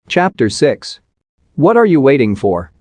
Chapter 6. What are you waiting for?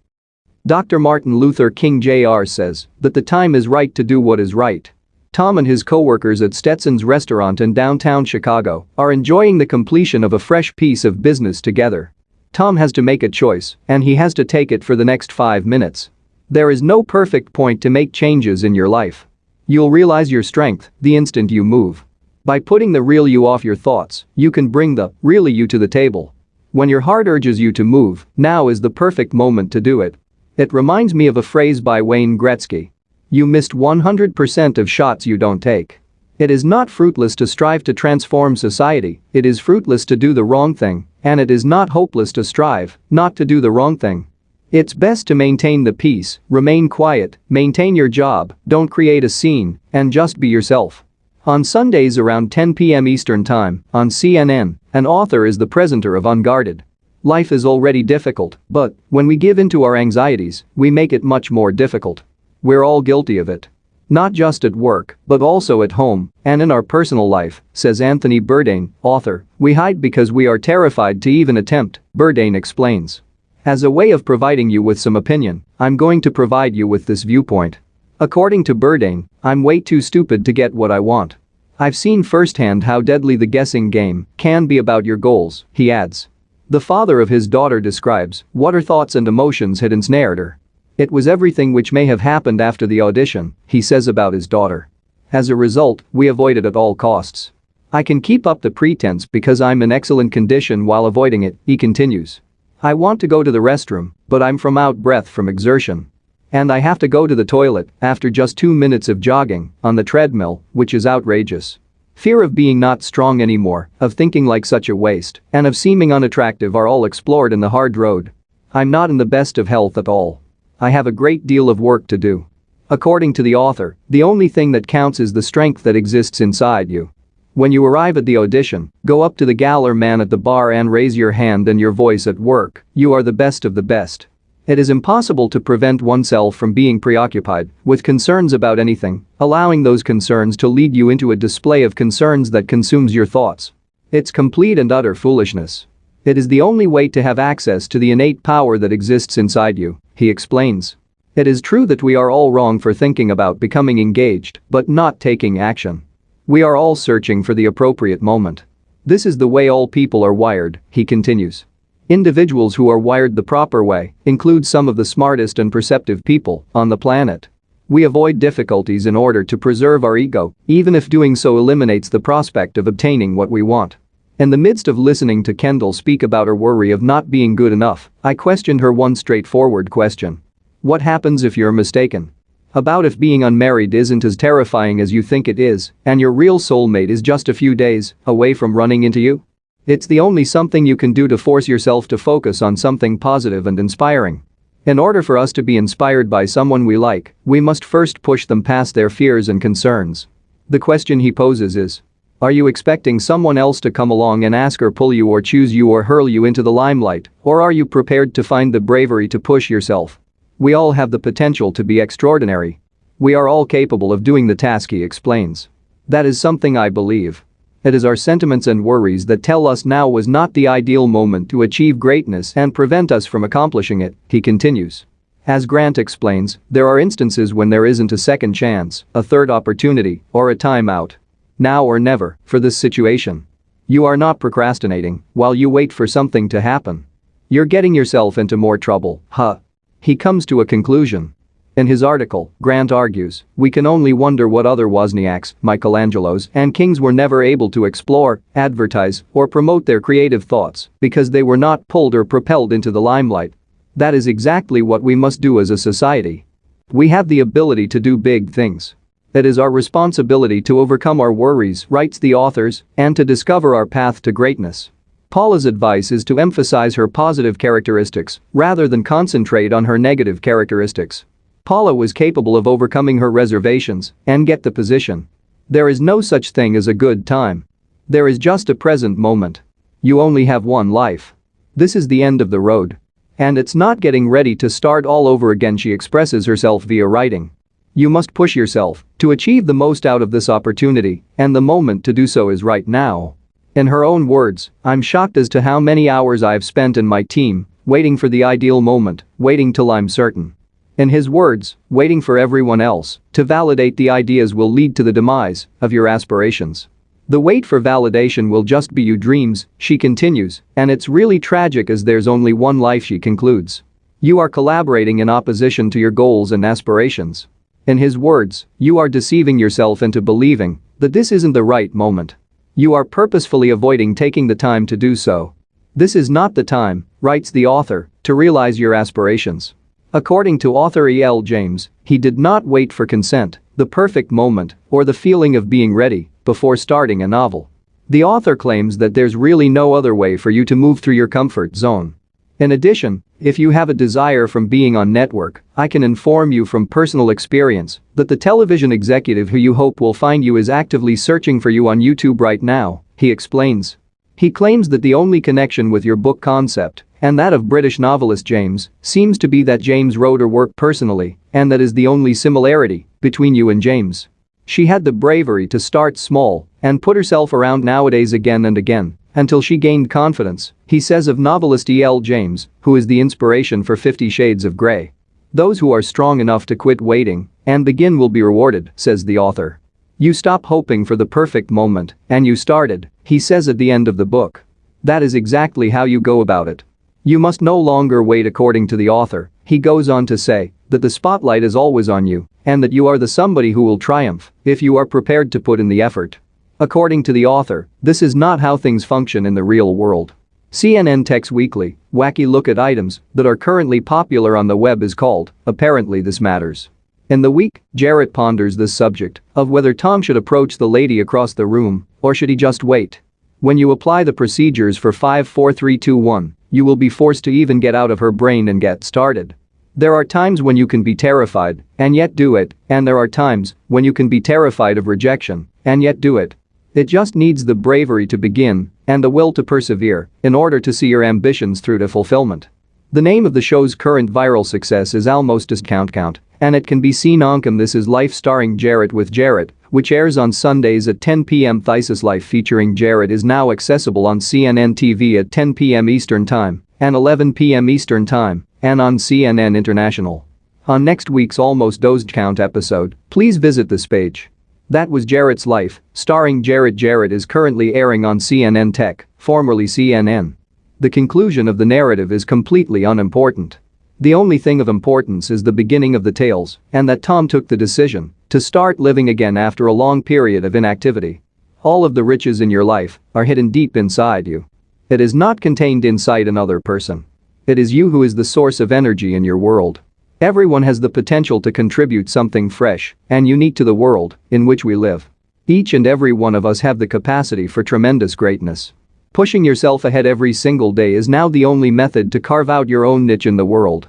Dr. Martin Luther King Jr. says that the time is right to do what is right. Tom and his co-workers at Stetson's restaurant in downtown Chicago are enjoying the completion of a fresh piece of business together. Tom has to make a choice, and he has to take it for the next 5 minutes. There is no perfect point to make changes in your life. You'll realize your strength the instant you move. By putting the real you off your thoughts, you can bring the real you to the table. When your heart urges you to move, now is the perfect moment to do it. It reminds me of a phrase by Wayne Gretzky. You missed 100% of shots you don't take. It is not fruitless to strive to transform society, it is fruitless to do the wrong thing, and it is not hopeless to strive not to do the wrong thing. It's best to maintain the peace, remain quiet, maintain your job, don't create a scene, and just be yourself. On Sundays around 10 p.m. Eastern Time, on CNN, an author is the presenter of Unguarded. Life is already difficult, but when we give in to our anxieties, we make it much more difficult. We're all guilty of it. Not just at work, but also at home and in our personal life, says Anthony Bourdain, author. We hide because we are terrified to even attempt, Bourdain explains. As a way of providing you with some opinion, I'm going to provide you with this viewpoint. According to Bourdain, I'm way too stupid to get what I want. I've seen firsthand how deadly the guessing game can be about your goals, he adds. The father of his daughter describes what her thoughts and emotions had ensnared her. It was everything which may have happened after the audition, he says about his daughter. As a result, we avoid it at all costs. I can keep up the pretense because I'm in excellent condition while avoiding it, he continues. I want to go to the restroom, but I'm out of breath from exertion. And I have to go to the toilet after just 2 minutes of jogging on the treadmill, which is outrageous. Fear of being not strong anymore, of thinking like such a waste, and of seeming unattractive are all explored in the hard road. I'm not in the best of health at all. I have a great deal of work to do. According to the author, the only thing that counts is the strength that exists inside you. When you arrive at the audition, go up to the gal or man at the bar and raise your hand and your voice at work. You are the best of the best. It is impossible to prevent oneself from being preoccupied with concerns about anything, allowing those concerns to lead you into a display of concerns that consumes your thoughts. It's complete and utter foolishness. It is the only way to have access to the innate power that exists inside you, he explains. It is true that we are all wrong for thinking about becoming engaged but not taking action. We are all searching for the appropriate moment. This is the way all people are wired, he continues. Individuals who are wired the proper way include some of the smartest and perceptive people on the planet. We avoid difficulties in order to preserve our ego, even if doing so eliminates the prospect of obtaining what we want. In the midst of listening to Kendall speak about her worry of not being good enough, I questioned her one straightforward question. What happens if you're mistaken? About if being unmarried isn't as terrifying as you think it is, and your real soulmate is just a few days away from running into you? It's the only something you can do to force yourself to focus on something positive and inspiring. In order for us to be inspired by someone we like, we must first push them past their fears and concerns. The question he poses is, are you expecting someone else to come along and ask or pull you or choose you or hurl you into the limelight, or are you prepared to find the bravery to push yourself? We all have the potential to be extraordinary. We are all capable of doing the task, he explains. That is something I believe. It is our sentiments and worries that tell us now was not the ideal moment to achieve greatness and prevent us from accomplishing it, he continues. As Grant explains, there are instances when there isn't a second chance, a third opportunity, or a time out. Now or never for this situation. You are not procrastinating while you wait for something to happen. You're getting yourself into more trouble, huh? He comes to a conclusion. In his article, Grant argues, we can only wonder what other Wozniaks, Michelangelos, and kings were never able to explore, advertise, or promote their creative thoughts because they were not pulled or propelled into the limelight. That is exactly what we must do as a society. We have the ability to do big things. It is our responsibility to overcome our worries, writes the authors, and to discover our path to greatness. Paula's advice is to emphasize her positive characteristics rather than concentrate on her negative characteristics. Paula was capable of overcoming her reservations and get the position. There is no such thing as a good time. There is just a present moment. You only have one life. This is the end of the road. And it's not getting ready to start all over again, she expresses herself via writing. You must push yourself to achieve the most out of this opportunity, and the moment to do so is right now. In her own words, "I'm shocked as to how many hours I've spent in my team, waiting for the ideal moment, waiting till I'm certain." In his words, waiting for everyone else to validate the ideas will lead to the demise of your aspirations. The wait for validation will just be your dreams, she continues, and it's really tragic as there's only one life, she concludes. You are collaborating in opposition to your goals and aspirations. In his words, you are deceiving yourself into believing that this isn't the right moment. You are purposefully avoiding taking the time to do so. This is not the time, writes the author, to realize your aspirations. According to author E.L. James, he did not wait for consent, the perfect moment, or the feeling of being ready before starting a novel. The author claims that there's really no other way for you to move through your comfort zone. In addition, if you have a desire from being on network, I can inform you from personal experience that the television executive who you hope will find you is actively searching for you on YouTube right now, he explains. He claims that the only connection with your book concept, and that of British novelist James, seems to be that James wrote her work personally, and that is the only similarity between you and James. She had the bravery to start small and put herself around nowadays again and again until she gained confidence, he says of novelist E.L. James, who is the inspiration for 50 Shades of Grey. Those who are strong enough to quit waiting and begin will be rewarded, says the author. You stop hoping for the perfect moment and you started, he says at the end of the book. That is exactly how you go about it. You must no longer wait. According to the author, he goes on to say that the spotlight is always on you and that you are the somebody who will triumph if you are prepared to put in the effort. According to the author, this is not how things function in the real world. CNN Tech's weekly, wacky look at items that are currently popular on the web is called, Apparently This Matters. In the week, Jarrett ponders this subject of whether Tom should approach the lady across the room or should he just wait. When you apply the procedures for 5 4 3 2 1, you will be forced to even get out of her brain and get started. There are times when you can be terrified and yet do it, and there are times when you can be terrified of rejection and yet do it. It just needs the bravery to begin and the will to persevere in order to see your ambitions through to fulfillment. The name of the show's current viral success is Almost as Count, and it can be seen on This Is Life starring Jarrett with Jarrett, which airs on Sundays at 10 p.m. This Is Life featuring Jarrett is now accessible on CNN TV at 10 p.m. Eastern Time and 11 p.m. Eastern Time and on CNN International. On next week's Almost Dosed Count episode, please visit this page. That was Jarrett's Life, starring Jarrett. Jarrett is currently airing on CNN Tech, formerly CNN. The conclusion of the narrative is completely unimportant. The only thing of importance is the beginning of the tales and that Tom took the decision to start living again after a long period of inactivity. All of the riches in your life are hidden deep inside you. It is not contained inside another person. It is you who is the source of energy in your world. Everyone has the potential to contribute something fresh and unique to the world in which we live. Each and every one of us have the capacity for tremendous greatness. Pushing yourself ahead every single day is now the only method to carve out your own niche in the world.